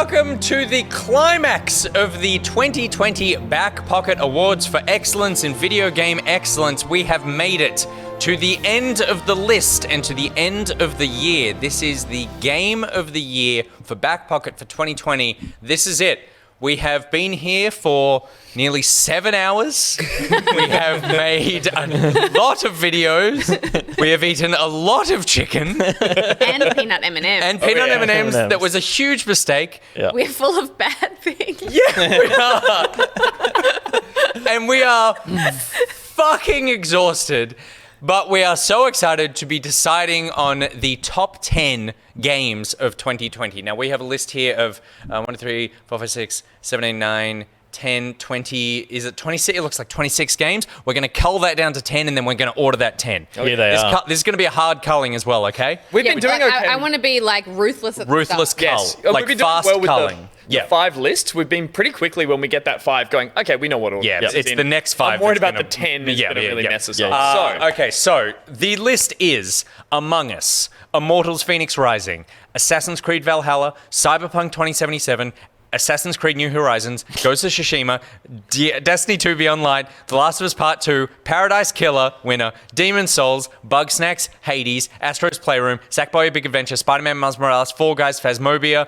welcome to the climax of the 2020 Back Pocket Awards for Excellence in Video Game Excellence. We have made it to the end of the list and to the end of the year. This is the Game of the Year for Back Pocket for 2020. This is it. We have been here for nearly 7 hours. We have made a lot of videos. We have eaten a lot of chicken. And peanut M&Ms. And peanut M&Ms. That was a huge mistake. Yeah. We're full of bad things. Yeah, we are. And we are fucking exhausted. But we are so excited to be deciding on the top 10 games of 2020. Now, we have a list here of 1, 2, 3, 4, 5, 6, 7, 8, 9, 10, 20. Is it 26? It looks like 26 games. We're going to cull that down to 10, and then we're going to order that 10. Here they are. This is going to be a hard culling as well, okay? We've been doing okay. I want to be like ruthless at the Ruthless start. cull. Yes. Like We've been doing fast well with culling. the 5 lists. We've been pretty quickly when we get that 5 going, okay, we know what order Yeah, this is it's in. the next 5. I'm worried that's about the gonna- 10 is going to really mess us up. Yeah. So the list is Among Us, Immortals Phoenix Rising, Assassin's Creed Valhalla, Cyberpunk 2077, Assassin's Creed New Horizons, Ghost of Tsushima, Destiny 2 Beyond Light, The Last of Us Part 2, Paradise Killer, winner, Demon's Souls, Bugsnax, Hades, Astro's Playroom, Sackboy: A Big Adventure, Spider-Man Miles Morales, Fall Guys, Phasmophobia,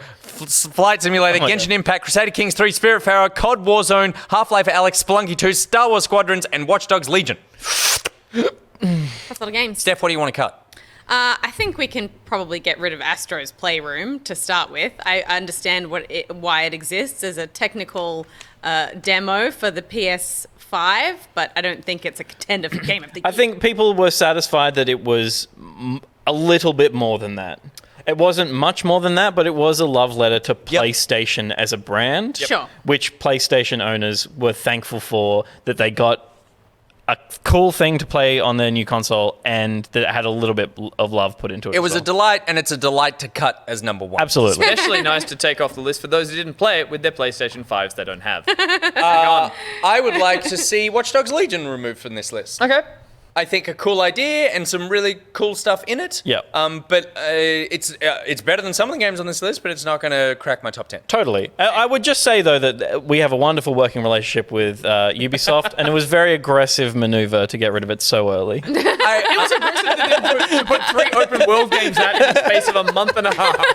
Flight Simulator, Genshin Impact, Crusader Kings 3, Spiritfarer, COD Warzone, Half-Life Alyx, Spelunky 2, Star Wars Squadrons, and Watch Dogs Legion. That's a lot of games. Steph, what do you want to cut? I think we can probably get rid of Astro's Playroom to start with. I understand why it exists as a technical demo for the PS5, but I don't think it's a contender for Game of the Year. I think people were satisfied that it was a little bit more than that. It wasn't much more than that, but it was a love letter to PlayStation as a brand. Sure. Which PlayStation owners were thankful for, that they got a cool thing to play on their new console and that it had a little bit of love put into it. It was a delight, and it's a delight to cut as number 1. Absolutely. Especially nice to take off the list for those who didn't play it with their PlayStation 5s they don't have. I would like to see Watch Dogs Legion removed from this list. Okay. I think a cool idea and some really cool stuff in it. Yeah. But it's better than some of the games on this list, but it's not going to crack my top 10. Totally. I would just say, though, that we have a wonderful working relationship with Ubisoft, and it was very aggressive maneuver to get rid of it so early. It was aggressive to put 3 open world games out in the space of a month and a half.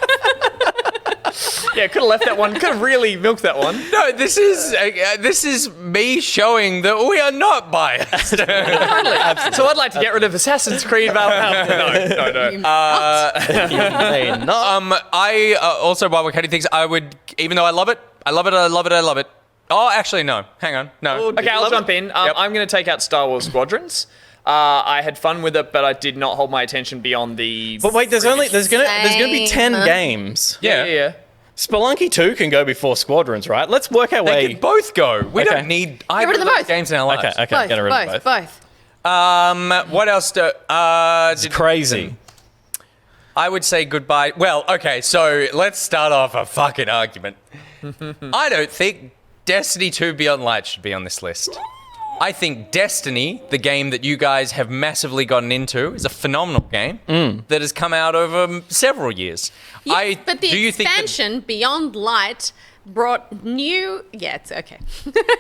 Yeah, could have left that one. Could have really milked that one. No, this is me showing that we are not biased. So I'd like to get rid of Assassin's Creed Valhalla. No. Hey, no. I also, while we're cutting things, I would, even though I love it. Oh, actually, no. Hang on. No. Okay, I'll jump in. I'm going to take out Star Wars Squadrons. I had fun with it, but I did not hold my attention beyond the. But wait, there's gonna be 10 games. Yeah. Spelunky 2 can go before Squadrons, right? Let's work our They way. can both go. We Okay. don't need either rid of of them those both. games in our lives. Okay, get rid of both. What else do... It's crazy. I would say goodbye. Well, okay, so let's start off a fucking argument. I don't think Destiny 2 Beyond Light should be on this list. I think Destiny, the game that you guys have massively gotten into, is a phenomenal game that has come out over several years. But the expansion Beyond Light brought new. Yeah, it's okay.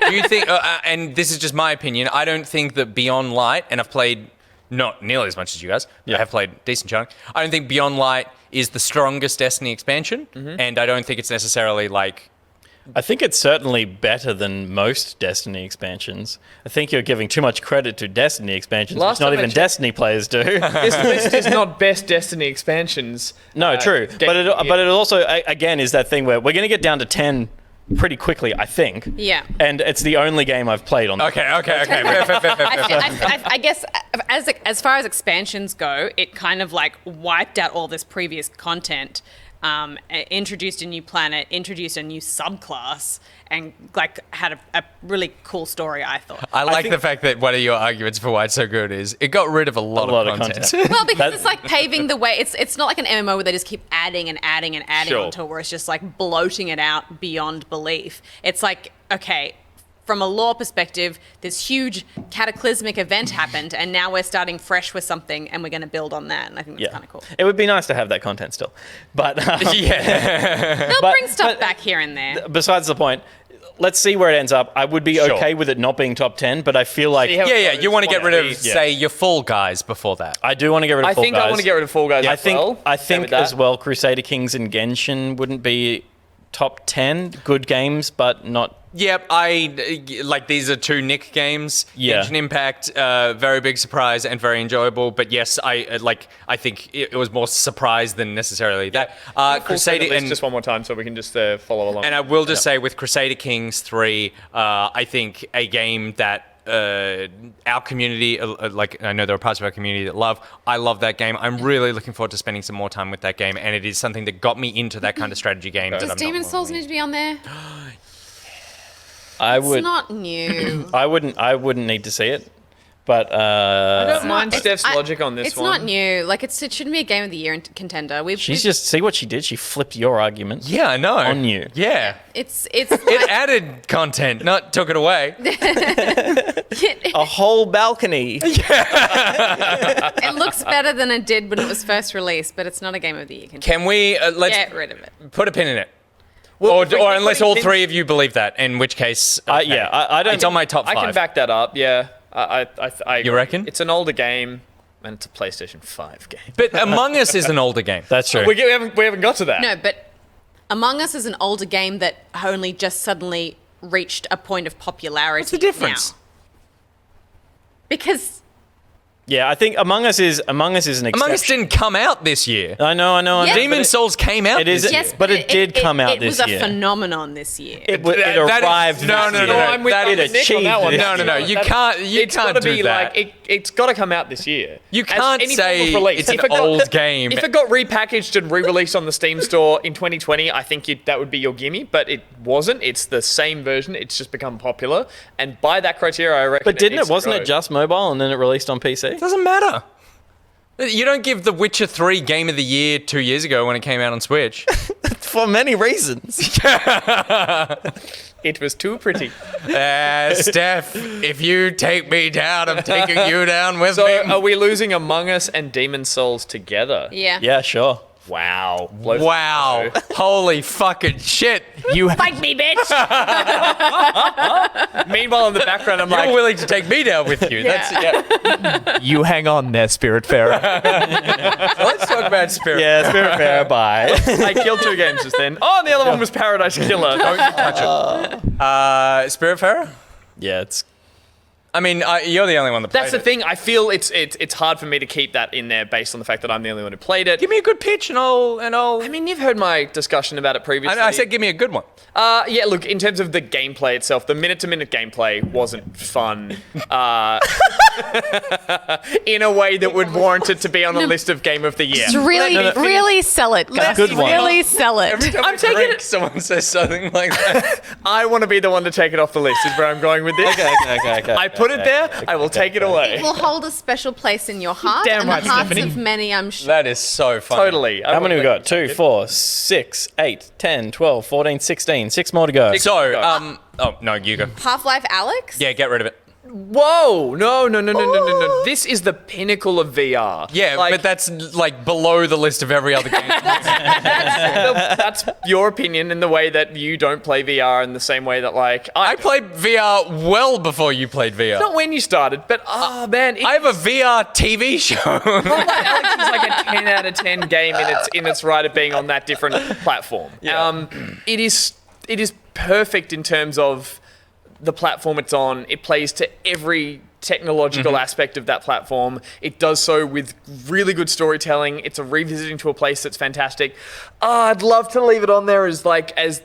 Do you think, and this is just my opinion, I don't think that Beyond Light, and I've played not nearly as much as you guys, but I have played a decent chunk, I don't think Beyond Light is the strongest Destiny expansion, and I don't think it's necessarily like... I think it's certainly better than most Destiny expansions. I think you're giving too much credit to Destiny expansions, Last which not time I even checked- Destiny players do. This list is not best Destiny expansions. No, true. But it also, again, is that thing where we're going to get down to 10 pretty quickly, I think. Yeah. And it's the only game I've played on. Okay. Fair. I guess as far as expansions go, it kind of like wiped out all this previous content, introduced a new planet, introduced a new subclass, and like had a really cool story, I thought. I like think- the fact that one of your arguments for why it's so good is it got rid of a lot of content. Well, because it's like paving the way. It's not like an MMO where they just keep adding and adding and adding Sure. onto it, where it's just like bloating it out beyond belief. It's like, okay, from a lore perspective, this huge cataclysmic event happened, and now we're starting fresh with something, and we're going to build on that. And I think that's kind of cool. It would be nice to have that content still, but Yeah. They'll bring stuff back here and there. besides the point, let's see where it ends up. I would be Sure. okay with it not being top 10, but I feel like See how- Yeah, you want to get rid of, Yeah. say, your Fall Guys before that. I do want to get rid of I Fall think Guys. I want to get rid of Fall Guys I as think well. I Okay think with that. as well Crusader Kings and Genshin wouldn't be top 10 good games, but not. Yep, these are two Nick games. Yeah. Genshin Impact, very big surprise and very enjoyable. But yes, I think it was more surprise than necessarily that. Full Crusader set list and just one more time so we can just follow along. And I will just say with Crusader Kings 3, I think a game that our community, I know there are parts of our community that love. I love that game. I'm really looking forward to spending some more time with that game, and it is something that got me into that kind of strategy game. that Does I'm not Demon's Souls normally- need to be on there? I It's would. not new. I wouldn't need to see it, but I don't It's mind not- Steph's I- logic on this it's one. not new. Like it shouldn't be a game of the year contender. she's just see what she did. She flipped your argument. Yeah, I know. On you. Yeah. It's It like, added content, not took it away. A whole balcony. it looks better than it did when it was first released, but it's not a game of the year contender. Can we let's Get rid of it. put a pin in it? Well, Or unless all putting three of you believe that, in which case, okay. Yeah, I don't. It's on my top I 5. can back that up. Yeah, I agree. reckon? It's an older game, and it's a PlayStation 5 game. But Among Us is an older game. That's true. We haven't got to that. No, but Among Us is an older game that only just suddenly reached a point of popularity. What's the difference? now. Because Yeah, I think Among Us is an Among Us exception. didn't come out this year. I know. Yeah, Demon Souls came out It is- this year. yes, but it did come out it this was year. a phenomenon this year. It That is- arrived. no, this no, no, year. no, I'm with- It I'm with Nick on achieved that one. this No, no, no. year. You That's- can't. You it's can't gotta do be that. like it's got to come out this year. You As can't any say form of release. it's an If it got- old game. If it got repackaged and re-released on the Steam store in 2020, I think that would be your gimme. But it wasn't. It's the same version. It's just become popular, and by that criteria, I reckon. But didn't needs it? Wasn't to it grow. just mobile and then it released on PC? Doesn't matter. You don't give The Witcher 3 Game of the Year 2 years ago when it came out on Switch. For many reasons. It was too pretty. Steph, if you take me down, I'm taking you down with So, me. are we losing Among Us and Demon Souls together? Yeah. Yeah, sure. Wow. Wow. Holy fucking shit. You. Fight me, bitch! Meanwhile, in the background, I'm You're like, willing to take me down with you. That's you hang on there, Spiritfarer. Let's talk about Spirit. Yeah, Spirit Fair, bye. I killed 2 games just then. Oh, and the other one was Paradise Killer. Don't touch it. Spiritfarer? Yeah, it's. I mean, you're the only one that played That's the it. thing. I feel it's hard for me to keep that in there based on the fact that I'm the only one who played it. Give me a good pitch and I'll... I mean, you've heard my discussion about it previously. I said give me a good one. Yeah, look, in terms of the gameplay itself, the minute-to-minute gameplay wasn't fun in a way that would warrant it to be on a list of Game of the Year. Just really, really sell it, guys. Good one. Really sell it. Every time I'm I taking drink, it- someone says something like that. I want to be the one to take it off the list, is where I'm going with this. Okay. I put it there, I will take it away. It will hold a special place in your heart Damn and right, the hearts Stephanie. of many, I'm sure. That is so funny. Totally. How many we got? 2, 4, 6, 8, 10, 12, 14, 16. 6 more to go. So, oh, no, you go. Half-Life Alex? Yeah, get rid of it. Whoa! No. This is the pinnacle of VR. Yeah, Like, but that's like below the list of every other game. that's your opinion in the way that you don't play VR in the same way that, like, I played VR well before you played VR. not when you started, but man, I have a VR TV show. Alex is like a 10 out of 10 game in its right of being on that different platform. It is perfect in terms of the platform it's on. It plays to every technological aspect of that platform. It does so with really good storytelling. It's a revisiting to a place that's fantastic. I'd love to leave it on there as the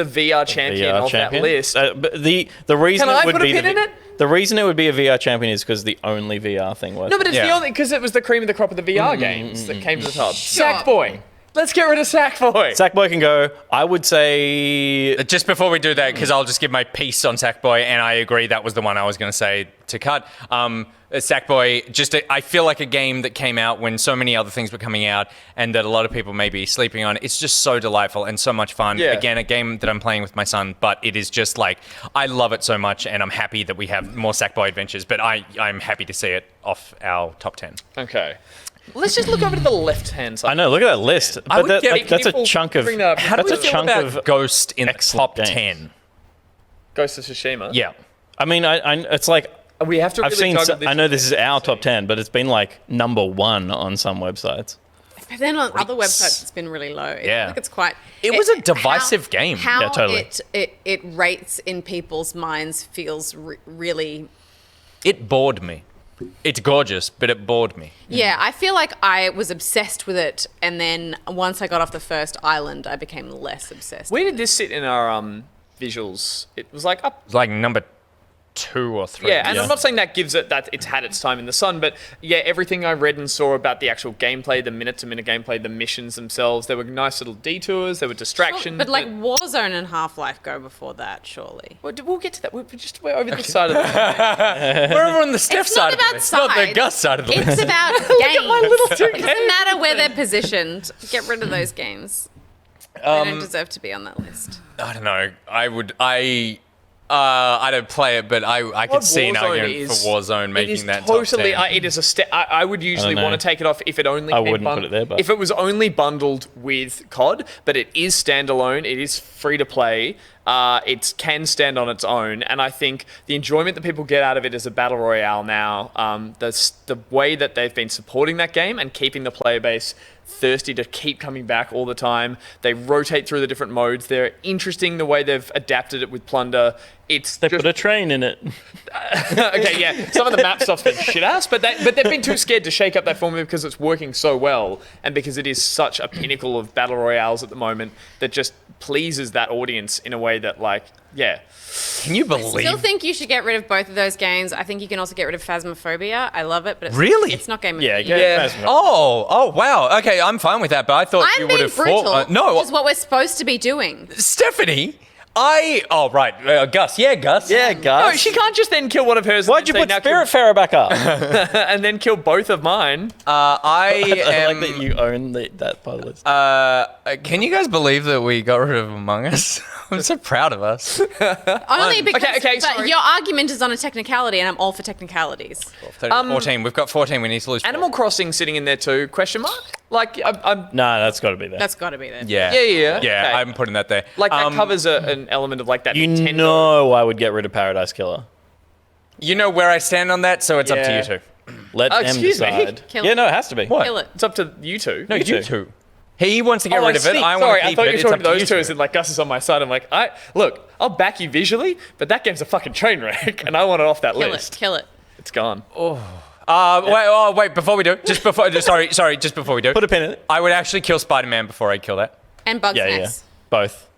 VR champion VR of champion? that list. But the reason Can it I would put a be pin in it? the reason it would be a VR champion is because the only VR thing was. No, but it's the Yeah. only because it was the cream of the crop of the VR games that came to the top. Sackboy. Let's get rid of Sackboy. Sackboy can go. I would say Just before we do that, because I'll just give my piece on Sackboy, and I agree that was the one I was going to say to cut. Sackboy, I feel like a game that came out when so many other things were coming out, and that a lot of people may be sleeping on. It's just so delightful and so much fun. Yeah. Again, a game that I'm playing with my son, but it is just like, I love it so much, and I'm happy that we have more Sackboy adventures, but I'm happy to see it off our top 10. Okay. Let's just look over to the left-hand side. I know. Look at that list. I would get- that's Can you a chunk of. bring that up? How do That's we a feel chunk about of Ghost in the excellent top games. 10? Ghost of Tsushima. Yeah. I mean, it's like We have to I've really seen. juggle this. I know this is our top 10, but it's been like number 1 on some websites. But then on other websites, it's been really low. Yeah. I think it's quite. It was a divisive game. How Yeah, totally. it rates in people's minds feels really. It bored me. It's gorgeous, but it bored me. Yeah, I feel like I was obsessed with it, and then once I got off the first island, I became less obsessed. Where did this sit in our visuals? It was like up. It's like number 2 or 3. Yeah, and Yeah. I'm not saying that gives it that it's had its time in the sun, but yeah, everything I read and saw about the actual gameplay, the minute-to-minute gameplay, the missions themselves, there were nice little detours, there were distractions. But like Warzone and Half-Life go before that, surely. we'll get to that. We're over this side of the. We're over on the Steph It's side not of the about list, not the sides. Gus side of the list. It's about games. two It doesn't matter where they're positioned. Get rid of those games. They don't deserve to be on that list. I don't know. I don't play it, but I could see an argument for Warzone making that totally. top 10. It is a step. I would usually know. want to take it off if it only. I came wouldn't put it there, but- if it was only bundled with COD, but it is standalone. It is free to play. It can stand on its own, and I think the enjoyment that people get out of it as a battle royale now, the way that they've been supporting that game and keeping the player base thirsty to keep coming back all the time. They rotate through the different modes. They're interesting the way they've adapted it with Plunder. It's They just, put a train in it. okay, yeah. Some of the map stuff's been shit ass, but they've been too scared to shake up that formula because it's working so well, and because it is such a pinnacle of battle royales at the moment that just pleases that audience in a way that, like, yeah. Can you Still believe? think you should get rid of both of those games. I think you can also get rid of Phasmophobia. I love it, but it's, Really? it's not Game of Yeah, the Year. Yeah. Oh, wow. Okay, I'm fine with that, but I thought you I'm would being have brutal. fought. No, which is what we're supposed to be doing. Stephanie. Oh, right. Gus. Yeah, Gus. Yeah, Gus. No, she can't just then kill one of hers. Why'd you and put say, "Now kill-" Spiritfarer back up? and then kill both of mine? I I am. like that you own that part of the list. Can you guys believe that we got rid of Among Us? I'm so proud of us. Only because okay, but sorry. your argument is on a technicality, and I'm all for technicalities. 14. We've got 14. We need to lose. 4. Animal Crossing sitting in there too? Question mark? Like, I'm Nah, that's got to be there. That's got to be there. Yeah. Yeah. Yeah, Okay. I'm putting that there. like that covers an element of like that. You Nintendo. know I would get rid of Paradise Killer. You know where I stand on that, so it's up to Yeah. you two. Let them excuse me. decide. Kill Yeah, it. no, it has to be. What? Kill it. It's up to you two. No, You you two. two. He wants to get Oh, rid of it. see. I want Sorry, to I keep thought it. you It's were up talking to to you those two two. as in like Gus is on my side. I'm like, look, I'll back you visually, but that game's a fucking train wreck, and I want it off that Kill list. it. Kill it. It's gone. Wait. Before we do, just before we do, Put a pin in it. I would actually kill Spider-Man before I kill that. And Bug Yeah, Snacks. Both.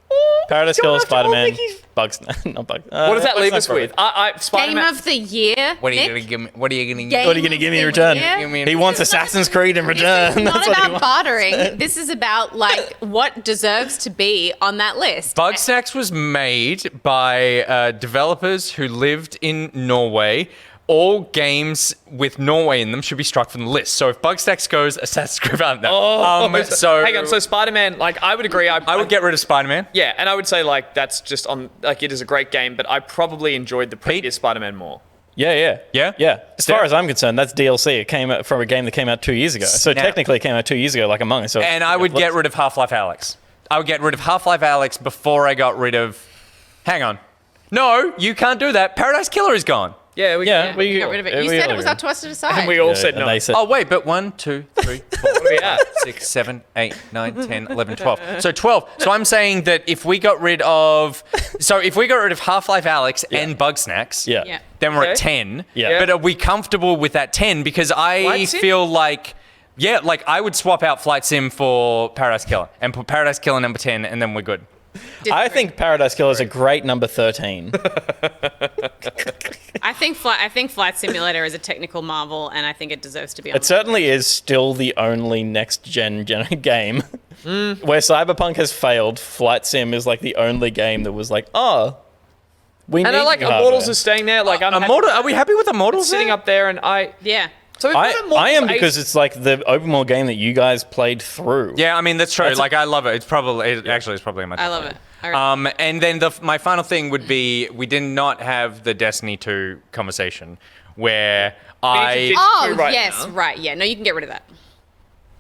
Paradise Don't Killer, have to Spider-Man, think Bugs. Not Bugs. What does that leave us with? Game Spider-Man. of the Year. What are you Nick? gonna give me? What are you gonna Game What are you going to give me in of the return? Year? Give me He wants Assassin's Creed in return. It's not That's what he about wants. bartering. This is about like what deserves to be on that list. Bug Snacks was made by developers who lived in Norway. All games with Norway in them should be struck from the list. So if Bug Snacks goes, Assassin's Creed. So hang on. So Spider-Man, like, I would agree. I would get rid of Spider-Man. Yeah, and I would say like that's just on like it is a great game, but I probably enjoyed the previous Spider-Man more. Yeah. Yeah? As Steph? far as I'm concerned, that's DLC. It came out from a game that came out 2 years ago. So Snap. technically it came out 2 years ago, like Among Us. So And I would get rid of Half-Life Alex. I would get rid of Half-Life Alex before I got rid of... Hang on. No, you can't do that. Paradise Killer is gone. Yeah, we Yeah, Yeah, we get rid of it. You we said all it was agree. up to us to decide. and we all Yeah, said and no. they said, Oh, wait, but 1, 2, 3, 4, What are we at? 6, 7, 8, 9, 10, 11, 12. So 12. So I'm saying that if we got rid of... So if we got rid of Half-Life Alex and Bug Snacks... Yeah. Yeah. Then we're at Okay. 10. Yeah. But are we comfortable with that 10? Because I Flight Sim? feel like... Yeah, like I would swap out Flight Sim for Paradise Killer and put Paradise Killer number 10 and then we're good. I think Paradise Killer is a great number 13. I think Flight Simulator is a technical marvel, and I think it deserves to be on. It certainly is still the only next gen game. Where Cyberpunk has failed, Flight Sim is like the only game that was like, we And need I like new Immortals hardware. is staying there. Like I'm Immortal, are we happy with Immortals? sitting up there, and Yeah. So we've got I Immortals am 8. because it's like the open world game that you guys played through. Yeah, I mean that's true. That's Like I love it. It's probably actually it's probably my. I love it. I And then my final thing would be we did not have the Destiny 2 conversation where I. It's Oh, true right yes, now. right. Yeah, no, you can get rid of that.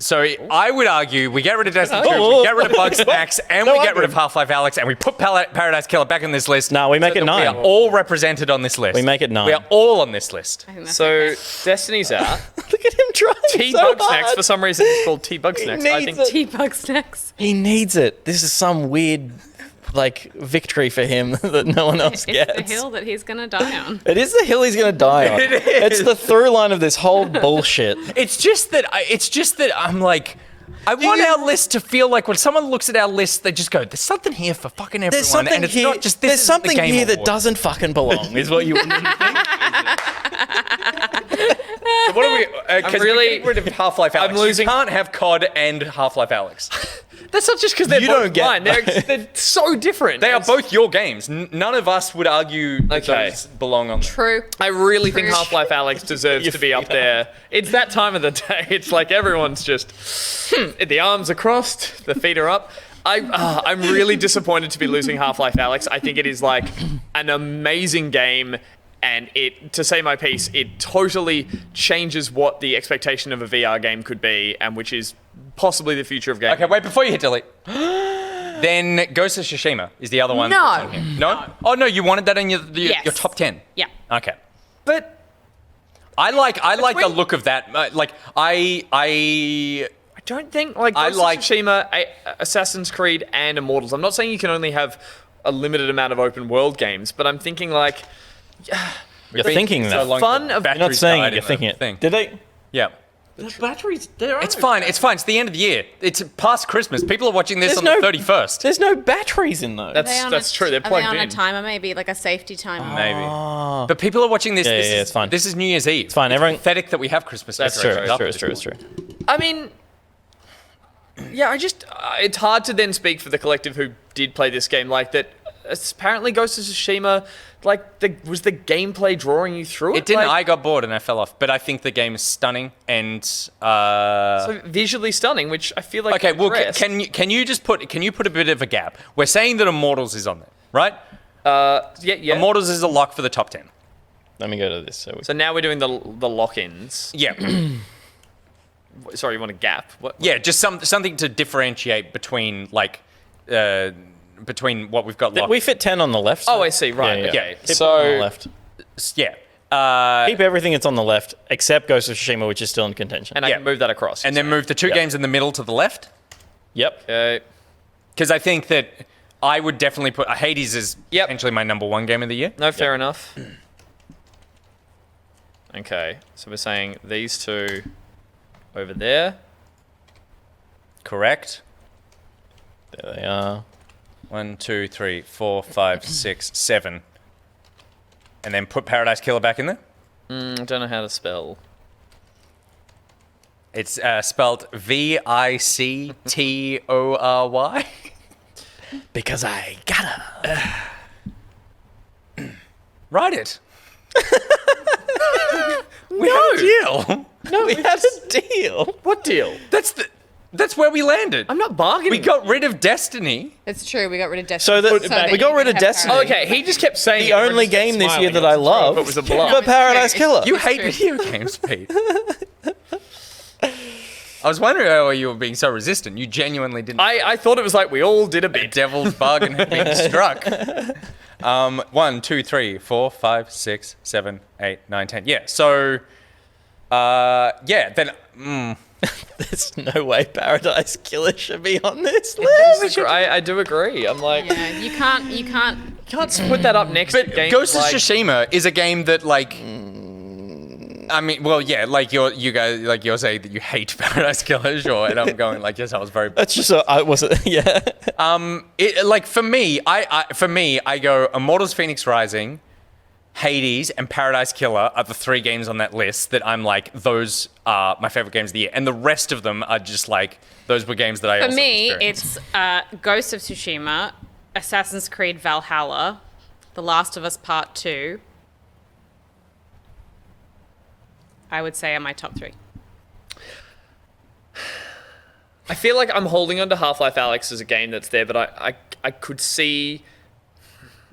So I would argue we get rid of Destiny 2, Oh. we get rid of Bugsnax, and No we get rid of argument. Half-Life Alex, and we put Paradise Killer back on this list. No, we make it We are 9. all represented on this list. We make it 9. We are all on this list. I think that's So okay. Destiny's out. Look at him trying T so Bugsnax hard. for some reason it's called T Bugsnax. I needs think it. T-Bug snacks. He needs it. This is some weird, like, victory for him that no one else It's gets. the hill that he's gonna die on. It is the hill he's going to die on. It is. It's the through line of this whole bullshit. It's just that I'm like, I want our list to feel like when someone looks at our list, they just go, "There's something here for fucking everyone," There's something and it's here. not just this. There's isn't the something Game here that Awards. doesn't fucking belong. Is what you think? What are we? Because really- getting rid of Half-Life Alex. losing- You can't have COD and Half-Life Alex. that's not just because they're You both don't get mine. They're so different. They are both your games. None of us would argue that Okay. those belong on. True. I really think True. Half-Life Alex deserves to be up there. It's that time of the day. It's like everyone's just, the arms are crossed, the feet are up. I'm really disappointed to be losing Half-Life Alex. I think it is like an amazing game, and to say my piece, it totally changes what the expectation of a VR game could be, and which is possibly the future of gaming. Okay, wait, before you hit delete. Then Ghost of Tsushima is the other one. No. that's on here. No? Oh, no, you wanted that in your Yes. top 10? Yeah. Okay. But I like the Between- look of that. I I don't think like I Ghost like- of Tsushima, Assassin's Creed, and Immortals. I'm not saying you can only have a limited amount of open world games, but I'm thinking like You're thinking so that. long fun the of- You're not batteries saying died it. You're in thinking the it. thing. Did they? Yeah. The batteries, they're It's fine. It's fine. It's the end of the year. It's past Christmas. People are watching this There's on no- the 31st. There's no batteries in those. That's true. They're plugged Are they on in. a timer, maybe like a safety timer? Maybe. But people are watching this. Yeah, this yeah, is, it's fine. This is New Year's Eve. It's fine, everyone- pathetic that we have Christmas. That's true. decorations It's true. up It's at true. this It's point. true. I mean, yeah, it's hard to then speak for the collective who did play this game. Like that, apparently Ghost of Tsushima, like was the gameplay drawing you through it? It didn't. Like, I got bored and I fell off. But I think the game is stunning and. so visually stunning, which I feel like Okay, well, addressed. can you put a bit of a gap? We're saying that Immortals is on there, right? yeah. Immortals is a lock for the top 10. Let me go to this. So now we're doing the lock-ins. Yeah, Sorry, you want a gap? What? yeah, just something to differentiate between between what we've got locked. We fit 10 on the left. Oh, I see. Right. Yeah, yeah. Okay. Keep it on the So left. Yeah, Keep everything that's on the left except Ghost of Tsushima, which is still in contention. and I Yeah. can move that across. and then move the two Yeah. games in the middle to the left Yep. Okay. because I think that I would definitely put Hades is Yep. potentially my number one game of the year. No, fair enough. Okay, so we're saying these two over there. Correct. There they are. 1, 2, 3, 4, 5, 6, 7, and then put Paradise Killer back in there. I don't know how to spell. It's spelled Victory. Because I gotta. Write it. No. Deal. No, we had a deal. What deal? That's where we landed. I'm not bargaining. We got rid of Destiny. It's true. We got rid of Destiny. So that we you got can rid of have Destiny. Oh, Paradise. okay, he just kept saying The it, we're only just game this year smiling. that I love. It was a bluff. But Paradise true. Killer. You It's hate true. video games, Pete. I was wondering how you were being so resistant. You genuinely didn't. I thought it was like we all did a The bit. devil's bargain had been struck. 1, 2, 3, 4, 5, 6, 7, 8, 9, 10. Yeah. So, yeah. Then. There's no way Paradise Killer should be on this list. I do agree. I'm like, Yeah, you can't. can't put that up next to But games Ghost of like, Tsushima is a game that, like, I mean, well, yeah, like you guys, like you're saying that you hate Paradise Killer, sure, and I'm going like, yes, I was very. That's just I wasn't. Yeah. Like for me, I go Immortals: Phoenix Rising, Hades, and Paradise Killer are the 3 games on that list that I'm like, those are my favorite games of the year. And the rest of them are just like, those were games that I For also me, experienced. it's Ghost of Tsushima, Assassin's Creed Valhalla, The Last of Us Part 2. I would say are my top 3. I feel like I'm holding on to Half-Life Alyx as a game that's there, but I could see...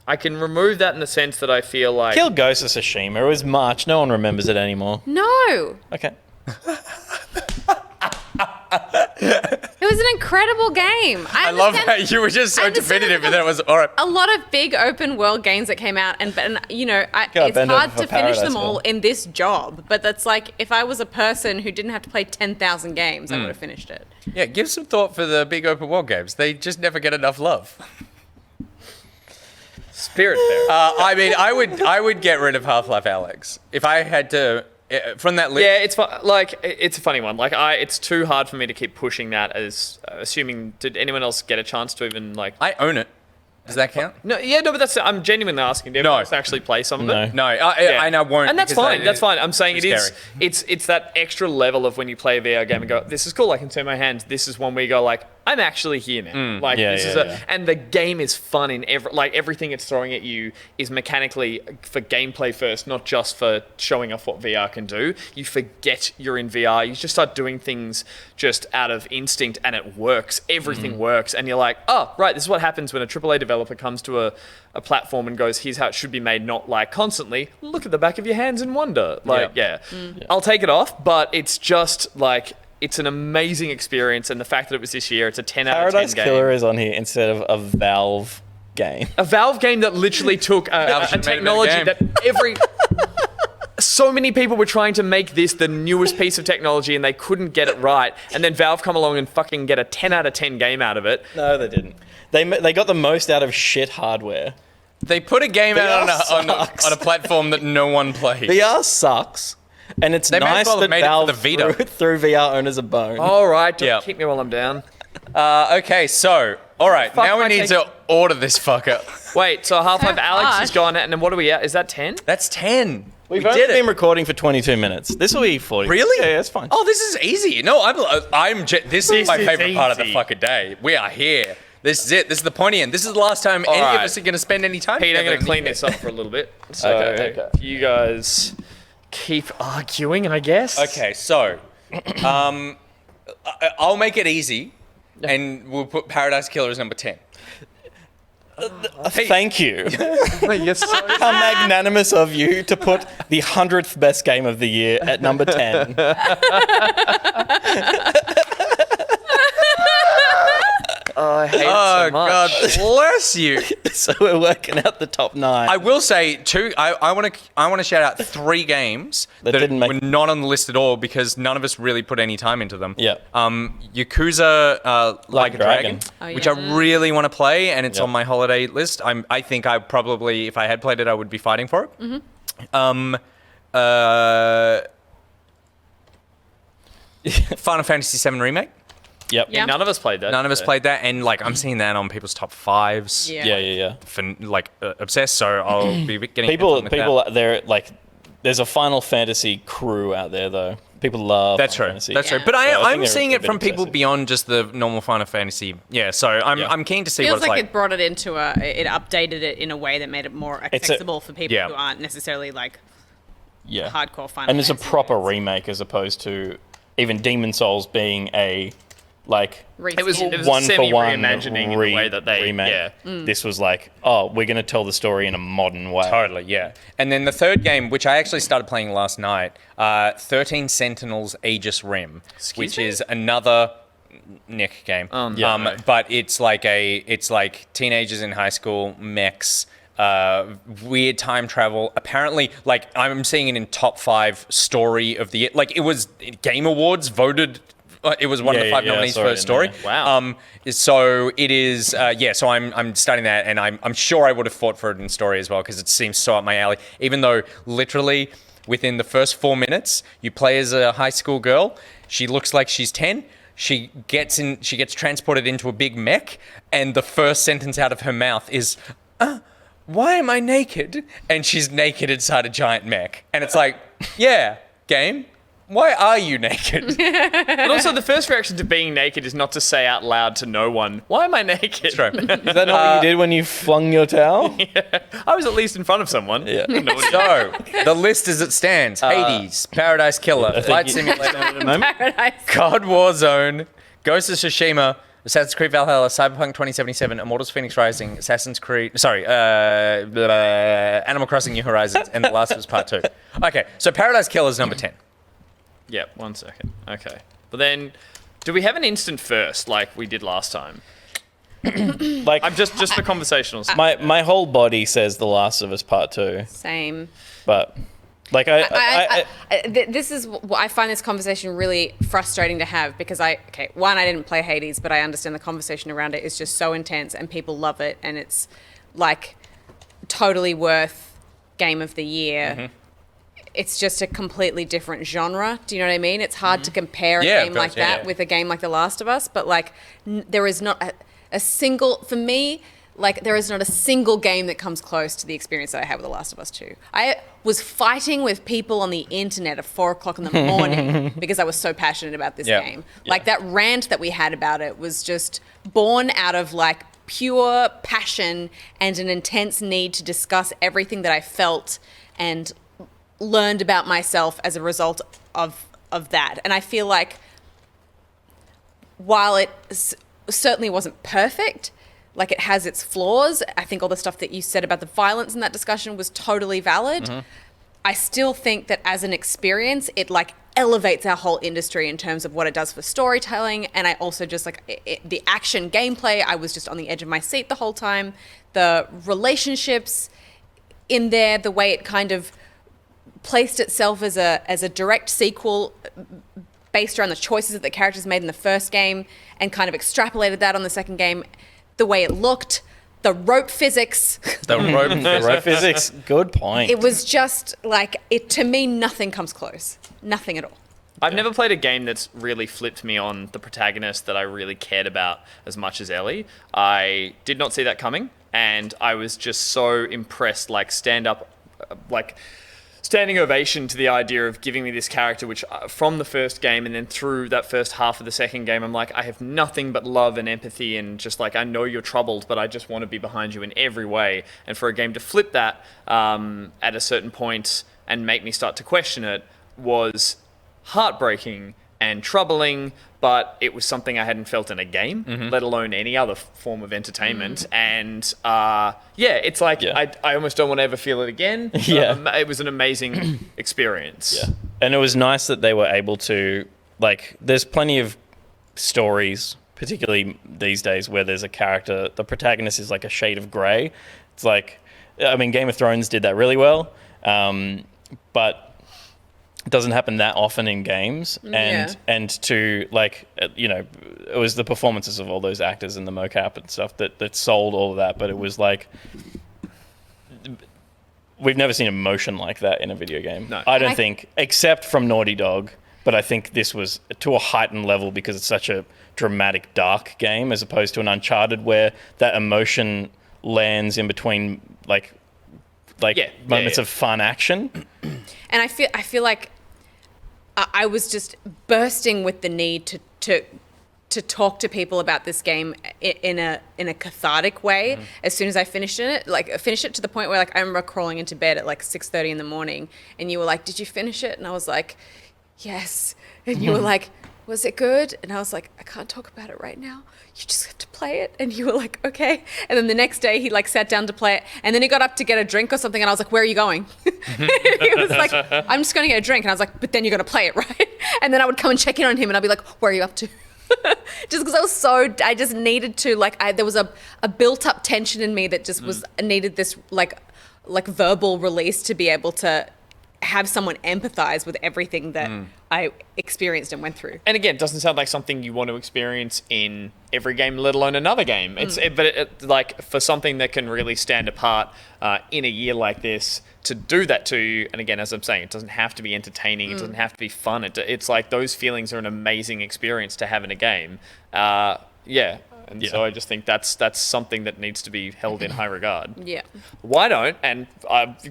I can remove that in the sense that I feel like... Kill Ghost of Tsushima. It was March. No one remembers it anymore. No! Okay. It was an incredible game. I love how you were just so I understand definitive, that and then it was all right. a lot of big open world games that came out, and you know, it's bend over hard for to finish them Paradise all in this job. But that's like, if I was a person who didn't have to play 10,000 games, I would have finished it. Yeah, give some thought for the big open world games. They just never get enough love. Spirit there. I mean, I would get rid of Half-Life Alyx if I had to from that list. Yeah, it's a funny one. Like it's too hard for me to keep pushing that as assuming. Did anyone else get a chance to even like? I own it. Does that count? No, but that's. I'm genuinely asking. Did anyone else actually play some of it? No, Yeah. I won't. And that's because fine. That's fine. I'm saying too it is. scary. It's that extra level of when you play a VR game and go, "This is cool. I can turn my hands." This is one where you go, like, "I'm actually here now." Like Yeah, this yeah, is yeah. and the game is fun in everything it's throwing at you is mechanically for gameplay first, not just for showing off what VR can do. You forget you're in VR. You just start doing things just out of instinct, and it works. Everything works, and you're like, "Oh, right. This is what happens when a AAA developer comes to a platform and goes, here's how it should be made, not like constantly, look at the back of your hands and wonder." Like, yeah. I'll take it off, but it's just like, it's an amazing experience. And the fact that it was this year, it's a 10 out of 10 Paradise game. Killer is on here instead of a Valve game. A Valve game that literally took a should have made a better technology game. that so many people were trying to make this the newest piece of technology and they couldn't get it right. And then Valve come along and fucking get a 10 out of 10 game out of it. No, they didn't. They got the most out of shit hardware. They put a game out VR on sucks. a platform that no one plays. VR sucks, and it's They may as nice well have that made it for Valve the Vita. threw VR owners a bone. All right, don't Yeah. keep me while I'm down. Okay, so all right, Fuck, now we I need take- to order this fucker. Wait, so Half-Life Alyx is gosh. gone, and then what are we at? Is that 10? That's 10. We've we only did been it. recording for 22 minutes. This will be 40. Really? Yeah, it's fine. Oh, this is easy. No, this is my is favorite part of the easy. fucking day. We are here. This is it. This is the pointy end. This is the last time any right. of us are going to spend any time Pete, I'm together going to in clean the- this up for a little bit. So Okay. you guys keep arguing, I guess. Okay, so I'll make it easy, and we'll put Paradise Killer as number 10. Thank you. Yes. How magnanimous of you to put the 100th best game of the year at number 10. Oh, I hate it Oh so much. God, bless you. So we're working out the top 9. I will say I want to shout out 3 games That that didn't make- were not on the list at all because none of us really put any time into them. Yeah. Yakuza Like a Dragon, Oh, which yeah. I really want to play, and it's Yep. on my holiday list. I think I probably, if I had played it, I would be fighting for it. Mm-hmm. Final Fantasy VII Remake. Yep. Yeah. None of us played that. None of us played that, and like I'm seeing that on people's top 5s. Yeah. For like obsessed, so I'll be getting People, hands-on with that. they're like, there's a Final Fantasy crew out there though. People love. That's Final true. Fantasy. That's Yeah. true. But So I think I'm they're seeing a it bit from people obsessive. beyond just the normal Final Fantasy. Yeah. So I'm keen to see Feels what like it's it brought it into it updated it in a way that made it more It's a- accessible for people Yeah. who aren't necessarily like Yeah. hardcore Final And it's a Fantasy proper fans. remake as opposed to even Demon Souls being a like It was Reskin. a one for one semi-reimagining in the way that they remake. yeah. This was like, oh, we're going to tell the story in a modern way. Totally, yeah. And then the third game, which I actually started playing last night, 13 Sentinels Aegis Rim, which is another Nick game. Yeah. But it's like teenagers in high school, mechs, weird time travel. Apparently, like I'm seeing it in top 5 story of the year. Like it was Game Awards voted. It was one of the 5 Yeah, I nominees saw for it a in story. there. Wow. So it is. So I'm studying that, and I'm sure I would have fought for it in story as well because it seems so up my alley. Even though literally within the first 4 minutes, you play as a high school girl. She looks like she's 10. She gets transported into a big mech, and the first sentence out of her mouth is, why am I naked? And she's naked inside a giant mech. And it's like, yeah, game, why are you naked? But also, the first reaction to being naked is not to say out loud to no one, "Why am I naked?" True. Is that not what you did when you flung your towel? I was at least in front of someone. Yeah. So, the list as it stands. Hades, Paradise Killer, Flight Simulator, At the moment. Paradise. God Warzone, Ghost of Tsushima, Assassin's Creed Valhalla, Cyberpunk 2077, Immortals Phoenix Rising, Animal Crossing New Horizons, and The Last of Us Part 2. Okay, so Paradise Killer is number 10. Yeah, 1 second. Okay. But then, do we have an instant first like we did last time? Like, I'm just for conversational sake. my whole body says The Last of Us Part 2, Same. but like This is what I find this conversation really frustrating to have because I didn't play Hades, but I understand the conversation around it is just so intense and people love it and it's like totally worth Game of the Year. Mm-hmm. It's just a completely different genre. Do you know what I mean? It's hard to compare a Yeah, of game course, like that yeah. with a game like The Last of Us, but like there is not a single, for me, like there is not a single game that comes close to the experience that I had with The Last of Us 2. I was fighting with people on the internet at 4 o'clock in the morning because I was so passionate about this Yeah. game. Like that rant that we had about it was just born out of like pure passion and an intense need to discuss everything that I felt and learned about myself as a result of that. And I feel like while it certainly wasn't perfect, like it has its flaws, I think all the stuff that you said about the violence in that discussion was totally valid. I still think that as an experience, it like elevates our whole industry in terms of what it does for storytelling. And I also just like the action gameplay, I was just on the edge of my seat the whole time. The relationships in there, the way it kind of placed itself as a direct sequel based around the choices that the characters made in the first game and kind of extrapolated that on the second game, the way it looked, the rope physics. The rope right physics. Good point. It was just like, to me, nothing comes close. Nothing at all. I've never played a game that's really flipped me on the protagonist that I really cared about as much as Ellie. I did not see that coming, and I was just so impressed, like standing ovation to the idea of giving me this character, which from the first game and then through that first half of the second game, I'm like, I have nothing but love and empathy and just like, I know you're troubled, but I just want to be behind you in every way. And for a game to flip that at a certain point and make me start to question it was heartbreaking and troubling, but it was something I hadn't felt in a game, let alone any other form of entertainment. And it's like, Yeah. I almost don't want to ever feel it again. Yeah. It was an amazing experience. Yeah. And it was nice that they were able to, like, there's plenty of stories, particularly these days, where there's a character, the protagonist is like a shade of grey. It's like, I mean, Game of Thrones did that really well, but it doesn't happen that often in games. And to, like, you know, it was the performances of all those actors and the mocap and stuff that sold all of that, but it was like, we've never seen emotion like that in a video game. No. I don't think, except from Naughty Dog, but I think this was to a heightened level because it's such a dramatic, dark game as opposed to an Uncharted where that emotion lands in between like moments of fun action. And I feel like I was just bursting with the need to talk to people about this game in a cathartic way as soon as I finished it. Like finish it to the point where like I remember crawling into bed at like 6:30 in the morning, and you were like, "Did you finish it?" And I was like, "Yes." And you were like, "Was it good?" And I was like, "I can't talk about it right now. You just have to play it." And you were like, "Okay." And then the next day he like sat down to play it, and then he got up to get a drink or something, and I was like, "Where are you going?" He was like, "I'm just going to get a drink." And I was like, "But then you're going to play it, right?" And then I would come and check in on him, and I'd be like, "Where are you up to?" Just because I just needed to, like, there was a built up tension in me that just needed this like verbal release to be able to have someone empathize with everything that I experienced and went through. And again, it doesn't sound like something you want to experience in every game, let alone another game. Like for something that can really stand apart in a year like this, to do that to you, and again, as I'm saying, it doesn't have to be entertaining, it doesn't have to be fun. It's like those feelings are an amazing experience to have in a game. And Yeah. so I just think that's something that needs to be held in high regard. Yeah. Why don't, and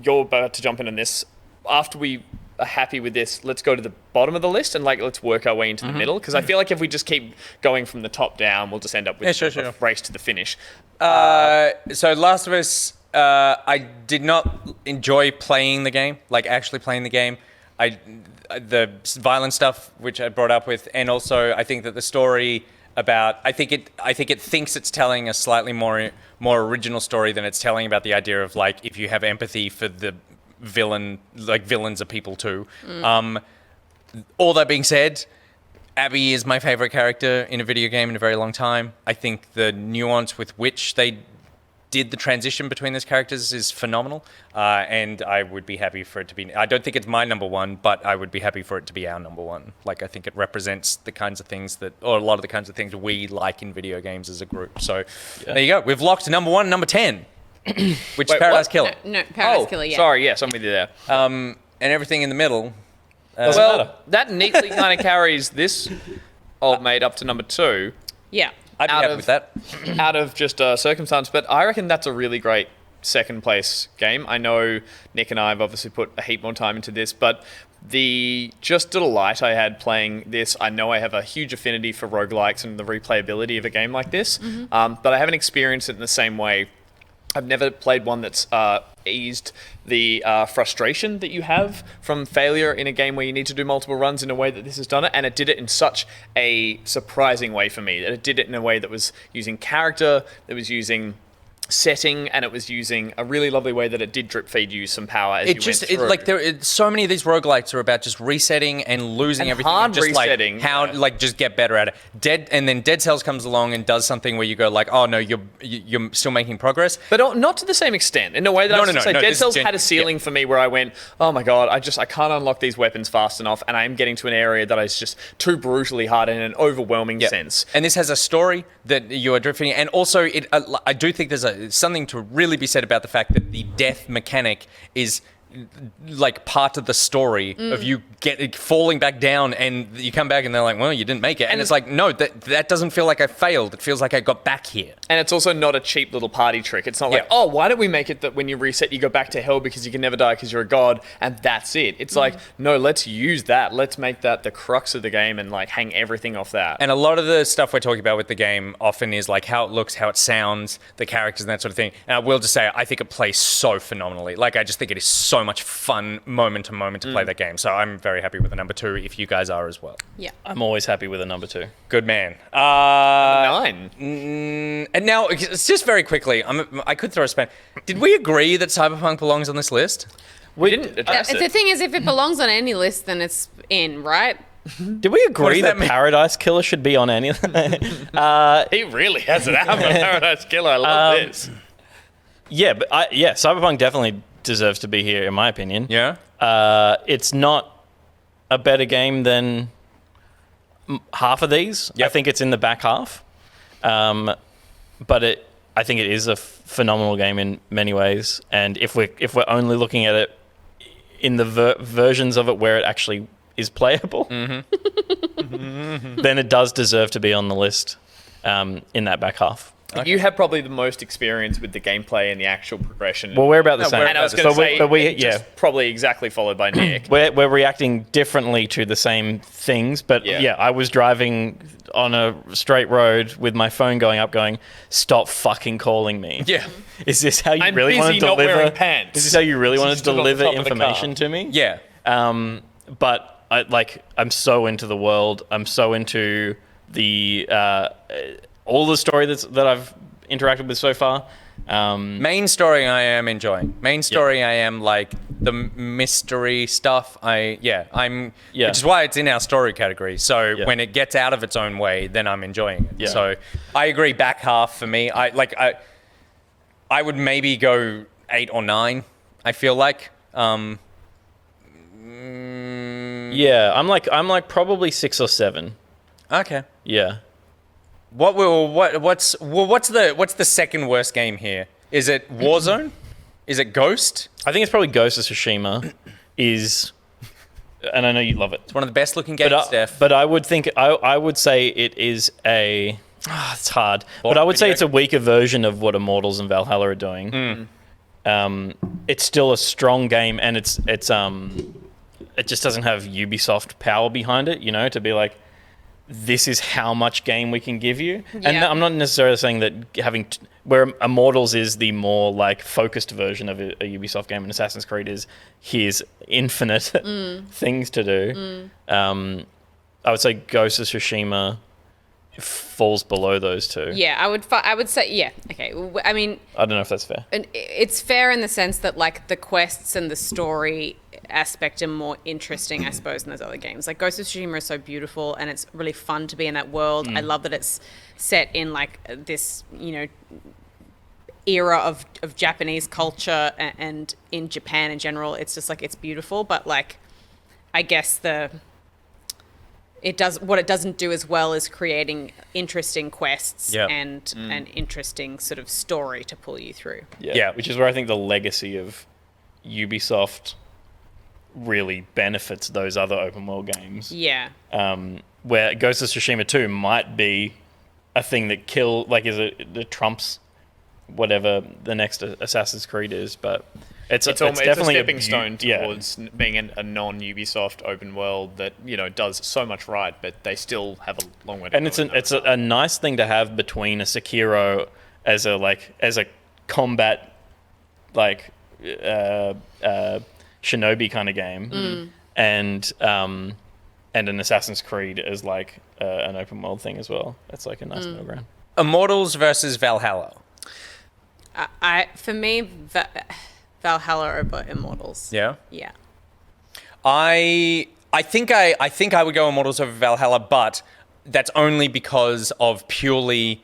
you're about to jump in on this, after we are happy with this, let's go to the bottom of the list and let's work our way into the middle, because I feel like if we just keep going from the top down, we'll just end up with a race to the finish. So Last of Us, I did not enjoy playing the game, like actually playing the game. The violent stuff, which I brought up with, and also I think that the story I think it thinks it's telling a slightly more original story than it's telling about the idea of like if you have empathy for the villain, like villains are people too. All that being said, Abby is my favorite character in a video game in a very long time. I think the nuance with which they did the transition between those characters is phenomenal, and I would be happy for it to be. I don't think it's my number one, but I would be happy for it to be our number one. Like I think it represents the kinds of things or a lot of the kinds of things we like in video games as a group. So there you go. We've locked number 1, number 10, which is Paradise what? Killer, No, Paradise Killer, yeah. Sorry, yes, I'm with you there. and everything in the middle. Well, that neatly kind of carries this old mate up to number 2. Yeah. I'd be out happy of- with that. Out of just circumstance, but I reckon that's a really great second place game. I know Nick and I have obviously put a heap more time into this, but the just delight I had playing this, I know I have a huge affinity for roguelikes and the replayability of a game like this, but I haven't experienced it in the same way. I've never played one that's eased the frustration that you have from failure in a game where you need to do multiple runs in a way that this has done it, and it did it in such a surprising way for me. That it did it in a way that was using character, that was using setting, and it was using a really lovely way that it did drip feed you some power as you went through. So many of these roguelikes are about just resetting and losing And everything. hard just resetting, like how yeah. like just get better at it. Then Dead Cells comes along and does something where you go like, oh no, you're still making progress. But not to the same extent. In a way that I was No, going to say, no, Dead this is Cells had a ceiling for me where I went, oh my god, I can't unlock these weapons fast enough, and I am getting to an area that is just too brutally hard in an overwhelming sense. And this has a story that you are drifting, and also I do think there's something to really be said about the fact that the death mechanic is like part of the story of you falling back down, and you come back and they're like, well, you didn't make it, and it's like, no, that doesn't feel like I failed. It feels like I got back here. And it's also not a cheap little party trick. It's not like, Yeah. oh, why don't we make it that when you reset, you go back to hell because you can never die because you're a god, and that's it. It's like, no, let's use that. Let's make that the crux of the game and like hang everything off that. And a lot of the stuff we're talking about with the game often is like how it looks, how it sounds, the characters and that sort of thing. And I will just say, I think it plays so phenomenally. Like, I just think it is so much fun moment to moment to play that game. So I'm very happy with the number 2 if you guys are as well. Yeah. I'm always happy with a number 2. Good man. 9. And now, it's just very quickly, I could throw a span. Did we agree that Cyberpunk belongs on this list? We didn't address The it. thing is, if it belongs on any list, then it's in, right? Did we agree does that that mean? Paradise Killer should be on any? He really has an album, Paradise Killer. I love this. Yeah, but Cyberpunk definitely deserves to be here, in my opinion. Yeah. It's not a better game than half of these. Yep. I think it's in the back half. But I think it is a phenomenal game in many ways. And if we're only looking at it in the versions of it where it actually is playable, then it does deserve to be on the list in that back half. You have probably the most experience with the gameplay and the actual progression. Well, we're about the same. and I was going to say, but we just probably exactly followed by Nick. We're reacting differently to the same things, but Yeah. I was driving on a straight road with my phone going up, going, "Stop fucking calling me." Yeah. Is this how you I'm really want to busy not deliver? wearing pants. Is this how you really want to Stood on the deliver top of the information car. to me? Yeah. But I'm so into the world. I'm so into the all the story that I've interacted with so far. Main story I am enjoying. Main story I am like the mystery stuff. Which is why it's in our story category. So when it gets out of its own way, then I'm enjoying it. Yeah. So I agree. Back half for me. I would maybe go 8 or 9. I feel like. I'm like probably 6 or 7. Okay. Yeah. What's the second worst game here? Is it Warzone? Is it Ghost? I think it's probably Ghost of Tsushima and I know you love it. It's one of the best looking games, Steph. But I would say it is a It's hard, but I would say video- it's a weaker version of what Immortals and Valhalla are doing. It's still a strong game, and it just doesn't have Ubisoft power behind it, to be like, this is how much game we can give you. And Yeah. I'm not necessarily saying that where Immortals is the more like focused version of a Ubisoft game, and Assassin's Creed is here's infinite things to do. I would say Ghost of Tsushima falls below those two. Yeah, I would say, yeah. Okay. I mean, I don't know if that's fair. and it's fair in the sense that like the quests and the story aspect are more interesting, I suppose, than those other games. Like Ghost of Tsushima is so beautiful and it's really fun to be in that world. I love that it's set in like this, era of Japanese culture and in Japan in general. It's just like, it's beautiful, but like, I guess it doesn't do as well as creating interesting quests Yep. and an interesting sort of story to pull you through. Yeah. Which is where I think the legacy of Ubisoft really benefits those other open world games. Yeah. Where Ghost of Tsushima 2 might be a thing that that trumps whatever the next Assassin's Creed is, but it's definitely a stepping stone yeah. towards being a non-Ubisoft open world that does so much right, but they still have a long way to And go. it's a nice thing to have between a Sekiro as a combat shinobi kind of game, and an Assassin's Creed as like an open world thing as well. That's like a nice middle ground. Immortals versus Valhalla. For me, Valhalla over Immortals. Yeah. Yeah. I think I would go Immortals over Valhalla, but that's only because of purely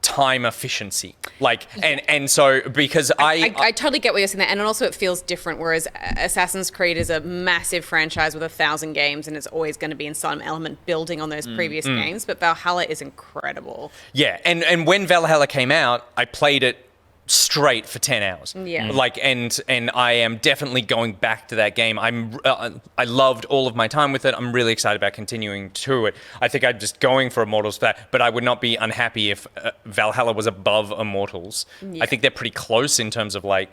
time efficiency. And so because I totally get what you're saying there, and also it feels different. Whereas Assassin's Creed is a massive franchise with 1,000 games, and it's always going to be in some element building on those previous games. But Valhalla is incredible. yeah, and when Valhalla came out, I played it straight for 10 hours. Yeah. And I am definitely going back to that game. I loved all of my time with it. I'm really excited about continuing to it. I think I'm just going for Immortals for that, but I would not be unhappy if Valhalla was above Immortals. Yeah. I think they're pretty close in terms of I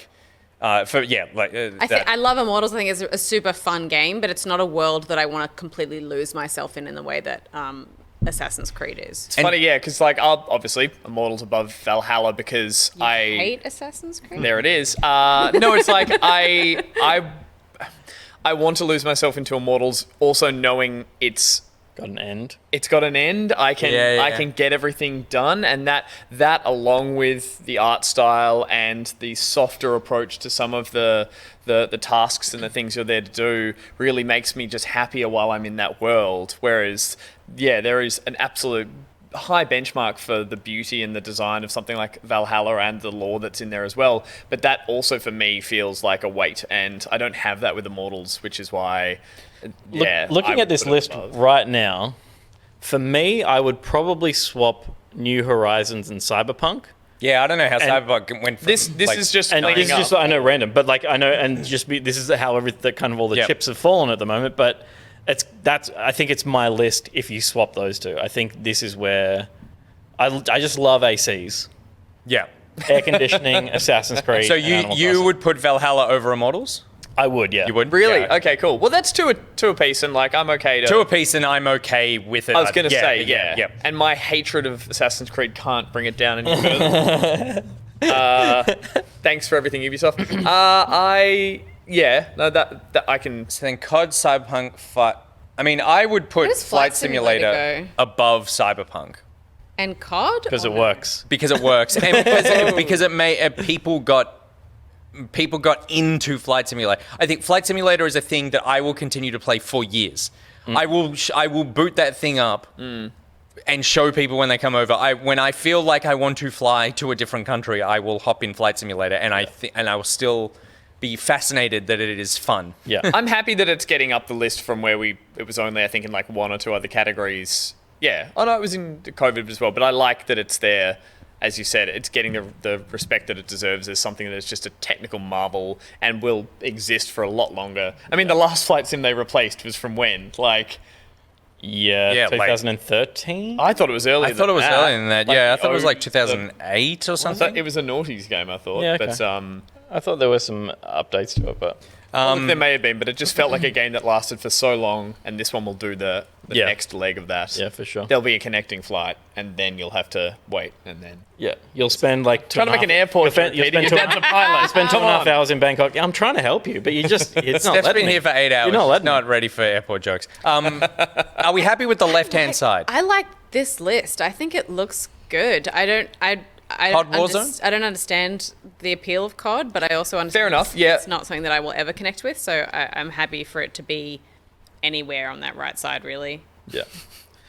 love Immortals. I think it's a super fun game, but it's not a world that I want to completely lose myself in the way that Assassin's Creed is. It's funny, yeah, because I'll obviously Immortals above Valhalla because You hate Assassin's Creed? There it is. No, it's like I want to lose myself into Immortals, also knowing it's Got an end. got an end. I Yeah. can get everything done, and that along with the art style and the softer approach to some of the tasks and the things you're there to do really makes me just happier while I'm in that world. Whereas, yeah, there is an absolute high benchmark for the beauty and the design of something like Valhalla and the lore that's in there as well. But that also for me feels like a weight, and I don't have that with Immortals, which is why. Yeah, Looking I at this put it list above. right now, for me, I would probably swap New Horizons and Cyberpunk. Yeah, I don't know how Cyberpunk went from... This is just And playing this is just, up. I know, random, but I know, and this is how kind of all the Yep. chips have fallen at the moment. But I think it's my list if you swap those two. I think this is where I just love ACs, Yeah. air conditioning, Assassin's Creed. So and Animal you Crossing. would put Valhalla over Immortals? I would, yeah. You would? Really? Yeah. Okay, cool. Well, that's two a piece, and I'm okay to. Two apiece, and I'm okay with it. I was going to say, yeah. Yeah. And my hatred of Assassin's Creed can't bring it down any further. Thanks for everything, Ubisoft. That I can. So then COD, Cyberpunk, I would put Where does Flight Flight Simulator Simulator above Cyberpunk And COD? Because Or it no? works. because it works, and because it made people got into Flight Simulator. I think Flight Simulator is a thing that I will continue to play for years. I will boot that thing up and show people when they come over. When I feel like I want to fly to a different country, I will hop in Flight Simulator, and I will still be fascinated that it is fun. Yeah. I'm happy that it's getting up the list from where it was only, I think, in one or two other categories. Yeah. Oh, no, it was in COVID as well, but I like that it's there. As you said, it's getting the respect that it deserves as something that is just a technical marvel and will exist for a lot longer. I mean, the last flight sim they replaced was from when? Yeah, like- 2013. I thought it was earlier. I thought it was earlier than that. Like Yeah, I the thought it was like O- 2008 or I something. thought it was a noughties game. I thought, Yeah, okay. but I thought there were some updates to it, but there may have been, but it just felt like a game that lasted for so long, and this one will do the Yeah. next leg of that. yeah, for sure. There'll be a connecting flight, and then you'll have to wait, and then Yeah, you'll spend like trying to make an airport. You'll You'll spend, spend your dad's a pilot. spend two and a half Come on. hours in Bangkok. Yeah, I'm trying to help you, but you just it's not Steph's letting been me. here for 8 hours. You're not letting not me. ready for airport jokes. Are we happy with the left-hand side? I like this list. I think it looks good. I don't COD Warzone? I don't understand the appeal of COD, but I also understand Fair enough, yeah. it's not something that I will ever connect with. So I'm happy for it to be anywhere on that right side, really. Yeah.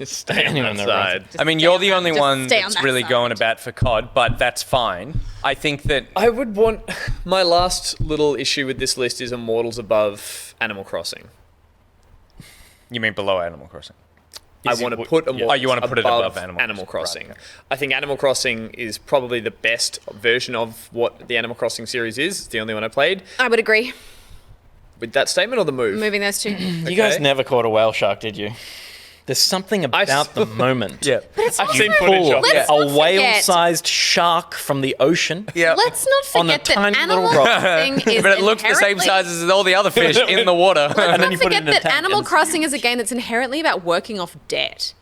Stay on Anyone that that runs side. Just I mean, stay you're on the that- only just one stay on that's that really side. going about for COD, but that's fine. I think that I would want my last little issue with this list is Immortals above Animal Crossing. you mean below Animal Crossing. I Is it want to w- put yeah. Immortals Oh, you wanna put it above Animal Animal Crossing. Crossing. Right, I think Animal Crossing is probably the best version of what the Animal Crossing series is. It's the only one I played. I would agree. With that statement or the move? Moving those two. You guys Okay. never caught a whale shark, did you? There's something about the moment. Yeah. I've seen You footage pull of Let's it. a not forget- whale-sized shark from the ocean. Yeah. Let's not On a forget that tiny little Animal rock. Crossing is But it looks the same inherently- size as all the other fish in the water. And then Don't you put it forget in a that tank Animal and- Crossing is a game that's inherently about working off debt.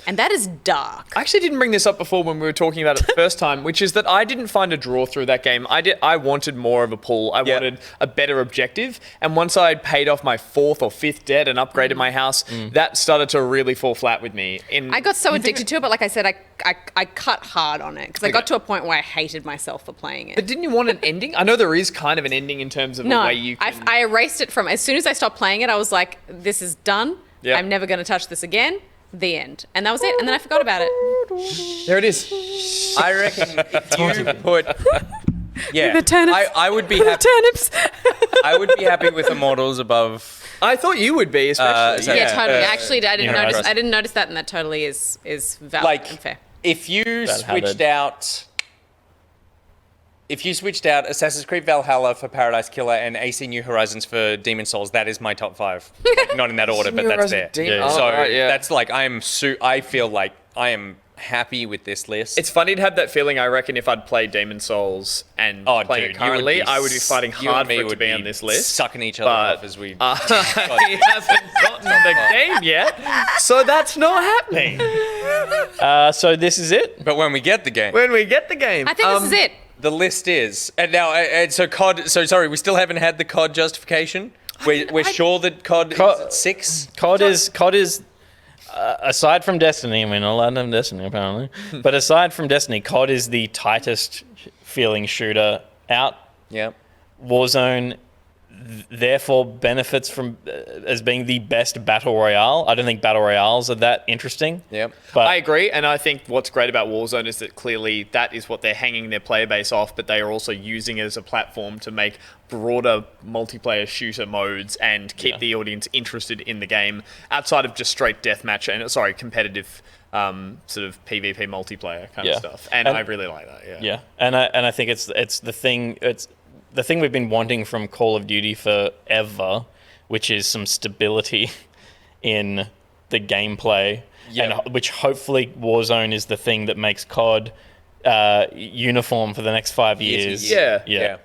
And that is dark. I actually didn't bring this up before when we were talking about it the first time, which is that I didn't find a draw through that game. I wanted more of a pull. I Yeah. wanted a better objective. And once I had paid off my 4th or 5th debt and upgraded my house, that started to really fall flat with me. I got so addicted to it, but like I said, I cut hard on it because I got to a point where I hated myself for playing But it. didn't you want an ending? I know there is kind of an ending in terms of No, the way you can... I erased it from as soon as I stopped playing it. I was like, "This is done. Yeah. I'm never going to touch this again." The end, and that was it. And then I forgot about it. There it is. I reckon if you put... Yeah. The turnips. I would be happy. Turnips. I would be happy with Immortals above... I thought you would be, especially. so- Yeah, Yeah, totally. Actually, I didn't yeah, notice. right. I didn't notice that, and that totally is valid Like, and fair. if you Bad switched habit. out... If you switched out Assassin's Creed Valhalla for Paradise Killer and AC New Horizons for Demon Souls, that is my top 5. Like, not in that order, but New that's Horizons, there. Yeah, yeah. So Oh, right, yeah. that's like I feel like I am happy with this list. It's funny to have that feeling. I reckon if I'd played Demon Souls and Oh, playing dude, it currently, I would be fighting you and hard me for it to would be on this list. sucking each other but- off as we. He hasn't gotten the game yet, so that's not happening. So this is it. but when we get the game, When we get the game, I think this is it. the list is, and now, and so COD. So sorry, we still haven't had the COD justification. We're sure that COD is at 6. COD is aside from Destiny, we're not allowed to have Destiny apparently, but aside from Destiny, COD is the tightest feeling shooter out. Yeah. Warzone therefore benefits from as being the best battle royale. I don't think battle royales are that interesting. Yep. But I agree, and I think what's great about Warzone is that clearly that is what they're hanging their player base off, but they are also using it as a platform to make broader multiplayer shooter modes and keep the audience interested in the game outside of just straight deathmatch and competitive sort of PvP multiplayer kind of Yeah. stuff. And And- I really like that. yeah, and I think it's the thing we've been wanting from Call of Duty forever, which is some stability in the gameplay, Yeah. and which hopefully Warzone is the thing that makes COD uniform for the next 5 years. Yeah. yeah.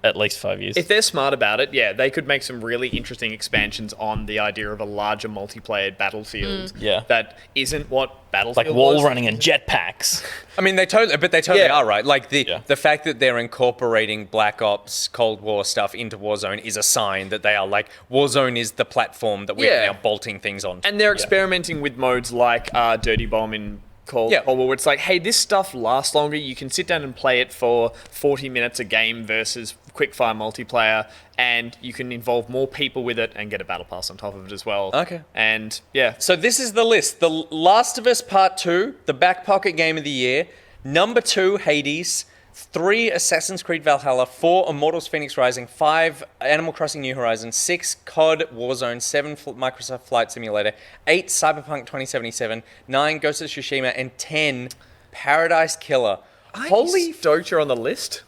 At least 5 years. If they're smart about it, yeah, they could make some really interesting expansions on the idea of a larger multiplayer battlefield. Yeah. That isn't what Battlefield like wall was. running and jetpacks. I mean, they totally Yeah. are right. Like Yeah. the fact that they're incorporating Black Ops, Cold War stuff into Warzone is a sign that they are like Warzone is the platform that we're Yeah. now bolting things on. And they're experimenting with modes like Dirty Bomb in Cold Yeah. War, where it's like, hey, this stuff lasts longer. You can sit down and play it for 40 minutes a game versus quickfire multiplayer, and you can involve more people with it and get a battle pass on top of it as well. Okay. And yeah, So this is the list. The Last of Us Part 2, the back pocket game of the year. Number 2, Hades. 3, Assassin's Creed Valhalla. 4, Immortals Phoenix Rising. 5, Animal Crossing New Horizons. 6, COD Warzone. 7, Microsoft Flight Simulator. 8, Cyberpunk 2077. 9, Ghost of Tsushima. And 10, Paradise Killer. Holy stoked you're on the list.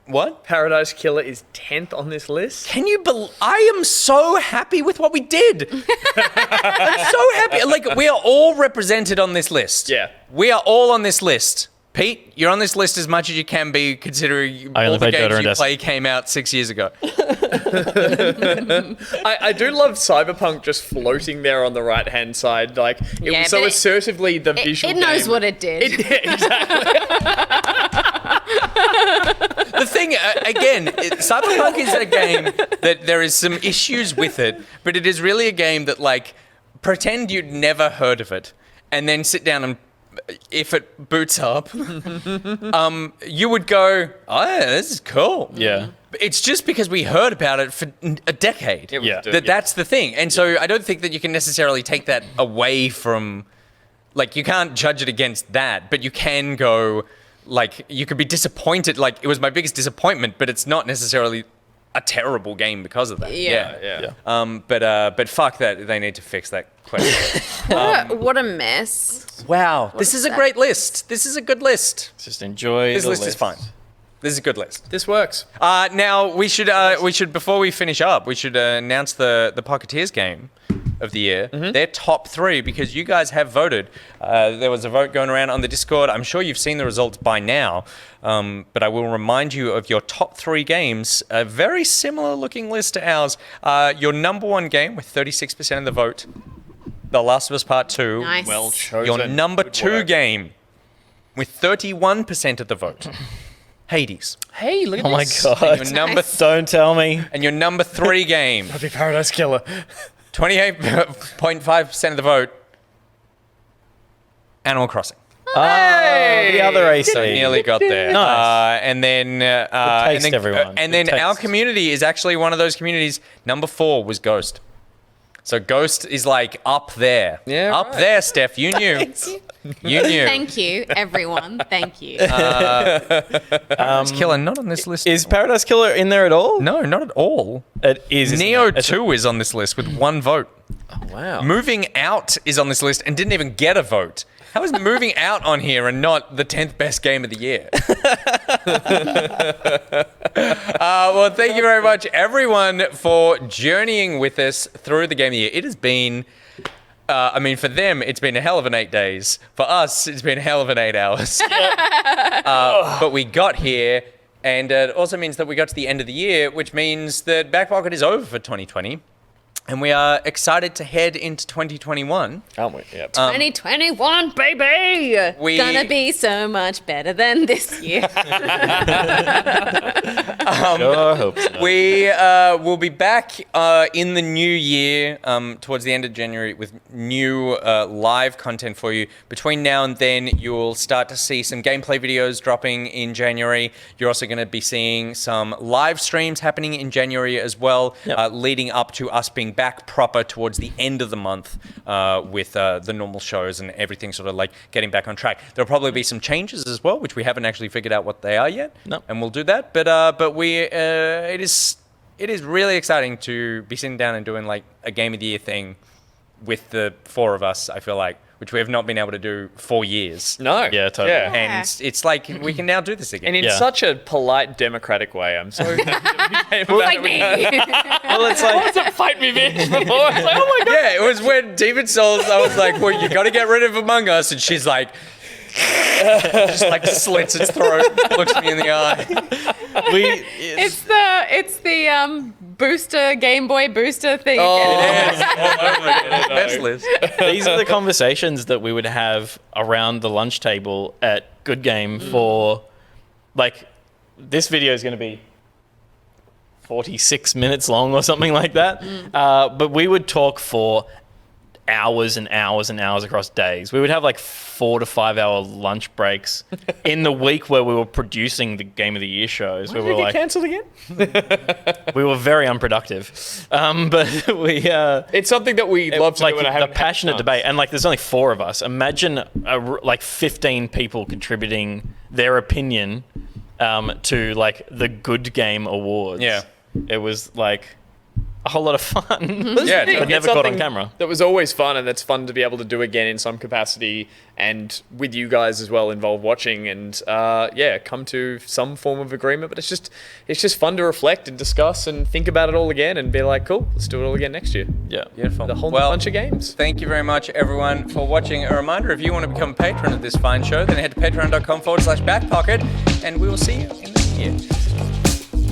What? Paradise Killer is 10th on this list. Can you I am so happy with what we did. I'm so happy. Like, we are all represented on this list. Yeah. We are all on this list. Pete, you're on this list as much as you can be, considering I all only the played Dota games and you Destiny. play came out 6 years ago. I do love Cyberpunk just floating there on the right-hand side. Like, it Yeah, was so but assertively the visual It knows game. what it did. Exactly. The thing, again, Cyberpunk is a game that there is some issues with it, but it is really a game that, like, pretend you'd never heard of it, and then sit down and, if it boots up, you would go, oh, yeah, this is cool. Yeah. It's just because we heard about it for a decade. Yeah. That's the thing. And so I don't think that you can necessarily take that away from, like, you can't judge it against that, but you can go, like, you could be disappointed. Like, it was my biggest disappointment, but it's not necessarily a terrible game because of that. Yeah. But fuck that. They need to fix that question. What a mess. Wow. This is a that? great list. This is a good list. Just enjoy This the list is fine. This is a good list. This works. Now we should before we finish up, we should announce the Pocketeers game of the year. Their top 3, because you guys have voted. There was a vote going around on the Discord. I'm sure you've seen the results by now, but I will remind you of your top 3 games. A very similar looking list to ours. Your number 1 game with 36% of the vote, The Last of Us Part 2. Nice. Well chosen. Your number Good 2 work. game with 31% of the vote, Hades. Hey, look at Oh my this. god. Your number Don't tell me. and your number 3 game, Bloody Paradise Killer. 28.5% of the vote, Animal Crossing. The other AC. So nearly got there. Nice. And then, taste, everyone. And Good then our taste. community is actually one of those communities. Number 4 was Ghost. So Ghost is like up there. Yeah, Up right. there, Steph. You knew. You knew. Thank you, everyone. Thank you. Killer not on this list. Is Paradise Killer in there at all? No, not at all. It is. isn't Neo it? It's- 2 is on this list with 1 vote. Wow. Moving Out is on this list and didn't even get a vote. How is Moving Out on here and not the 10th best game of the year? Well, thank you very much, everyone, for journeying with us through the game of the year. It has been, for them, it's been a hell of an 8 days. For us, it's been a hell of an 8 hours. But we got here, and it also means that we got to the end of the year, which means that Back Pocket is over for 2020. And we are excited to head into 2021. Aren't we? Yep. 2021, baby! We- Gonna be so much better than this year. Sure hope so. We will be back in the new year, towards the end of January, with new live content for you. Between now and then, you'll start to see some gameplay videos dropping in January. You're also going to be seeing some live streams happening in January as well, Yep. leading up to us being back proper towards the end of the month with the normal shows and everything sort of like getting back on track. There'll probably be some changes as well, which we haven't actually figured out what they are yet. No. And we'll do that. But it is really exciting to be sitting down and doing like a game of the year thing with the 4 of us, I feel like, which we have not been able to do for years. No. Yeah, totally. Yeah. And it's like we can now do this again. And in Yeah. such a polite, democratic way. I'm so happy that we came about Fight it. me! Well, it's like Fight me, bitch! Before. It's like, oh my god. Yeah, it was when Demon Souls, I was like, well, you got to get rid of Among Us. And she's like, just like slits its throat, looks me in the eye. it's the booster Game Boy booster thing. Best list. these are the conversations that we would have around the lunch table at Good Game for, like, this video is going to be 46 minutes long or something like that. But we would talk for hours and hours and hours across days. We would have like 4 to 5 hour lunch breaks in the week where we were producing the Game of the Year shows. Did We it were get like, cancelled again? we were very unproductive. But we, It's something that we love to like do and I the haven't had passionate chance. debate, and like there's only 4 of us. Imagine like 15 people contributing their opinion to like the Good Game Awards. Yeah. It was like a whole lot of fun. Yeah, Thing, but never it's caught on something camera. That was always fun, and that's fun to be able to do again in some capacity, and with you guys as well involved watching, and come to some form of agreement. But it's just fun to reflect and discuss and think about it all again, and be like, cool, let's do it all again next year. Yeah. Beautiful. The whole new Well, bunch of games. Thank you very much, everyone, for watching. A reminder, if you want to become a patron of this fine show, then head to patreon.com/backpocket, and we will see you in the new year.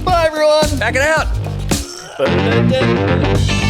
Bye, everyone. Back it out! Ba-da-da-da.